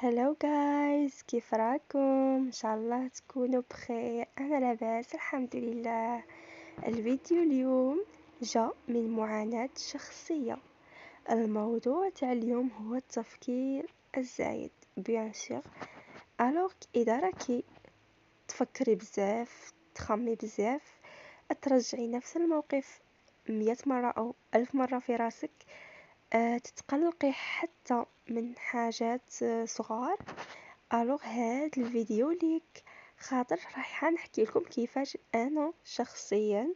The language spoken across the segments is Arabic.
هلو جايز، كيف راكم؟ ان شاء الله تكونوا بخير. انا لاباس الحمد لله. الفيديو اليوم جاء من معاناة شخصية. الموضوع تاع اليوم هو التفكير الزايد بيان سور. الوغ اذا راكي تفكري بزاف، تخمي بزاف، ترجعي نفس الموقف 100 مرة او 1000 مرة في راسك، تتقلقي حتى من حاجات صغار. الوغ هاد الفيديو ليك، خاطر راح نحكي لكم كيفاش انا شخصيا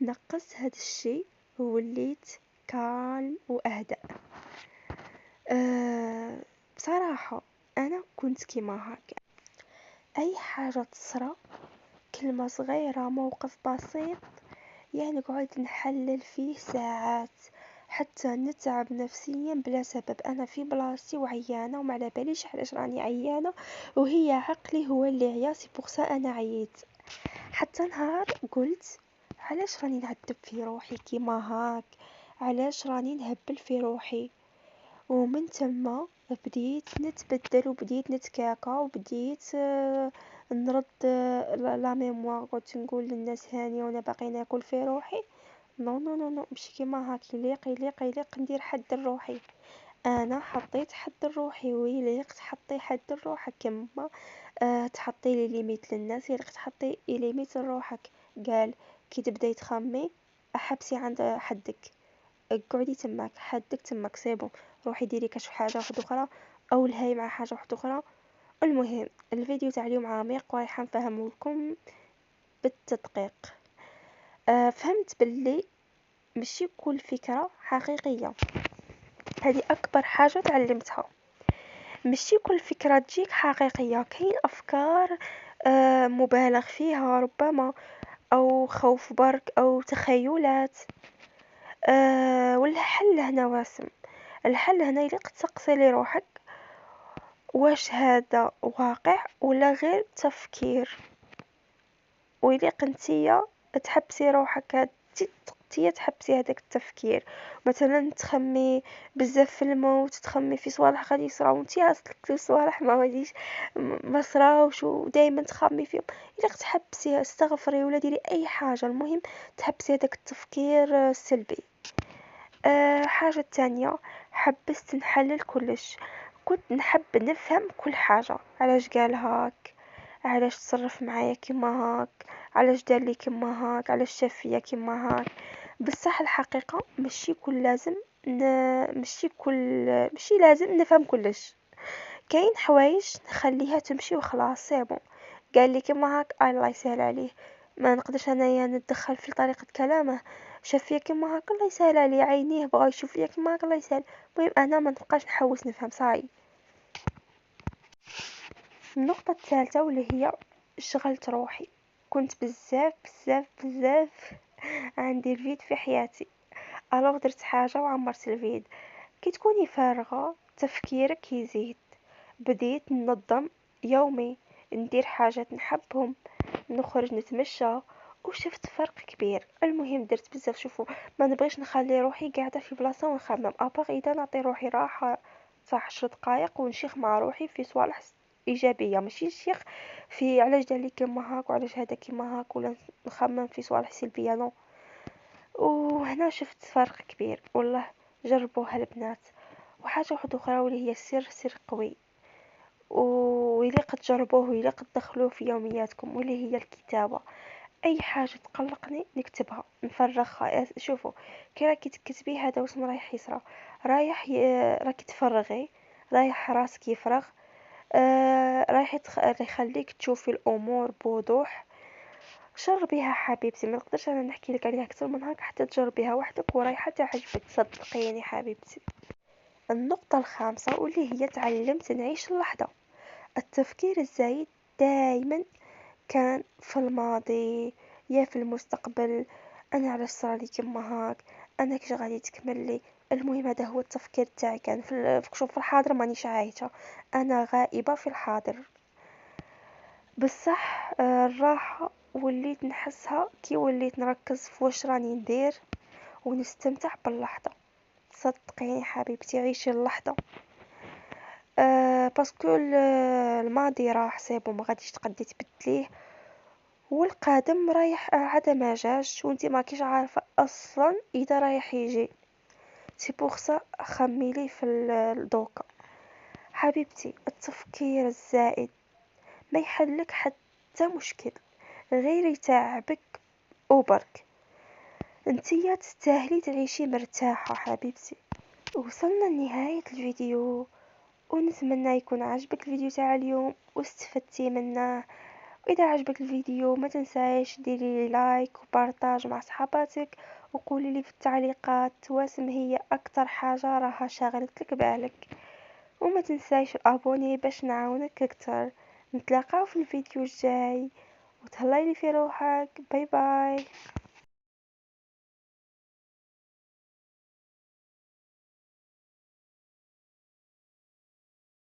نقصت هاد الشيء ووليت كالم واهدأ. بصراحة انا كنت كيما هاك، اي حاجة تصرى، كلمة صغيرة، موقف بسيط، يعني نقعد نحلل فيه ساعات حتى نتعب نفسيا بلا سبب. انا في بلاصتي وعيانه وما على باليش علاش راني عيانه، وهي عقلي هو اللي عيا، سي بوغ انا عييت. حتى نهار قلت علاش راني نعذب في روحي كيما هاك، علاش راني نهبل في روحي. ومن ثم بديت نتبدل وبديت نتكاكا وبديت نرد لا ميموار. قلت نقول للناس هاني وانا باقي ناكل في روحي. نو نو نو نو، مش كيما هاك. يليق ندير حد لروحي. انا حطيت حد لروحي، ويليق تحطي حد لروحك كما تحطي لي ليميت للناس، يليق تحطي ليميت لروحك. قال كي تبداي تخمي احبسي عند حدك، اقعدي تماك، حدك تماك، سيبو. روحي ديري كشف حاجه واحده اخرى، او الهي مع حاجه واحده اخرى. المهم الفيديو تاع اليوم عميق ورايحه نفهمه لكم بالتدقيق. فهمت باللي ماشي كل فكره حقيقيه. هذه اكبر حاجه تعلمتها، ماشي كل فكره تجيك حقيقيه. كاين افكار مبالغ فيها ربما، او خوف برك، او تخيلات. والحل هنا واسم. الحل هنا يليق تسقسي لروحك واش هذا واقع ولا غير تفكير، ويليق نتيا تحبسي روحك، تي تحبسي هذاك التفكير. مثلا تخمي بزاف في الموت، تخمي في صوالح غادي يصراو نتي اصلك صوالح ما غاديش ما صراوش ودائما تخمي فيهم. يليق تحبسي، استغفري ولا ديري اي حاجه، المهم تحبسي هذاك التفكير السلبي. حاجة تانية، حبست نحلل كلش. كنت نحب نفهم كل حاجة، علاش قال هاك، علاش تصرف معايا كيما هاك، علاش دار لي كيما هاك، علاش شاف فيا كيما هاك. بصح الحقيقة ماشي لازم نفهم كلش. كاين حوايج نخليها تمشي وخلاص، سي قال لي كيما هاك الله يسهل عليه، ما نقدرش انايا نتدخل في طريقة كلامه. شاف فيا كيما هاك الله يسهل عليه، عينيه بغا يشوف فيا كيما هاك الله يسهل. المهم انا ما نبقاش نحوس نفهم صاي. النقطة الثالثة واللي هي شغلت روحي. كنت بزاف عندي الفيد في حياتي. الوغ درت حاجة وعمرت الفيد. كي تكوني فارغة تفكيرك يزيد. بديت ننظم يومي، ندير حاجات نحبهم، نخرج نتمشى، وشفت فرق كبير. المهم درت بزاف. شوفوا، ما نبغيش نخلي روحي قاعده في بلاصه ونخمم، ابغى اذا نعطي روحي راحه صح 10 دقائق ونشيخ مع روحي في صوالح ايجابيه، ماشي نشيخ في علاش دار لي كيما هاك وعلاش هذا كيما هاك، ولا نخمم في صوالح سلبيه. نو. وهنا شفت فرق كبير والله. جربوها البنات. وحاجه واحده اخرى واللي هي سر قوي، ويليق تجربوه ويليق تدخلوه في يومياتكم، واللي هي الكتابة. اي حاجة تقلقني نكتبها نفرغها. شوفوا، كي راكي تكتبي هذا واش رايح يصرى، راكي تفرغي، رايح راسك يفرغ. رايح يخليك تشوفي الامور بوضوح. جربيها حبيبتي، ما نقدرش انا نحكي لك عليها اكثر من هكا حتى تجربيها وحدك ورايحه تعجبك، صدقيني حبيبتي. النقطة الخامسة واللي هي تعلمت نعيش اللحظة. التفكير الزايد دايما كان في الماضي يا في المستقبل. انا علاش صرالي كيما هاك، انا كيش غادي تكمل لي. المهم هذا هو التفكير تاعي، كان شوف في الحاضر مانيش عايشه، انا غائبه في الحاضر. بصح الراحه وليت نحسها كي وليت نركز في واش راني ندير ونستمتع باللحظه. صدقيني حبيبتي عيشي اللحظه. باسكو الماضي راح سيبو ما غاديش تقدي تبدليه، والقادم رايح عاد ما جاش وانتي ماكيش عارفه اصلا اذا رايح يجي. سي بوغ سا خميلي في الدوكا حبيبتي. التفكير الزائد ما يحلك حتى مشكل، غير يتعبك وبرك. انتيا تستاهلي تعيشي مرتاحة حبيبتي. وصلنا لنهاية الفيديو، ونتمنى يكون عجبك الفيديو تاع اليوم واستفدتي منه. واذا عجبك الفيديو ما تنسايش ديري لي لايك وبارطاج مع صحاباتك، وقولي لي في التعليقات واسم هي اكتر حاجة راها شاغلت لك بالك. وما تنسايش الابوني باش نعاونك اكتر. نتلاقاو في الفيديو الجاي، وتهلايلي في روحك. باي باي.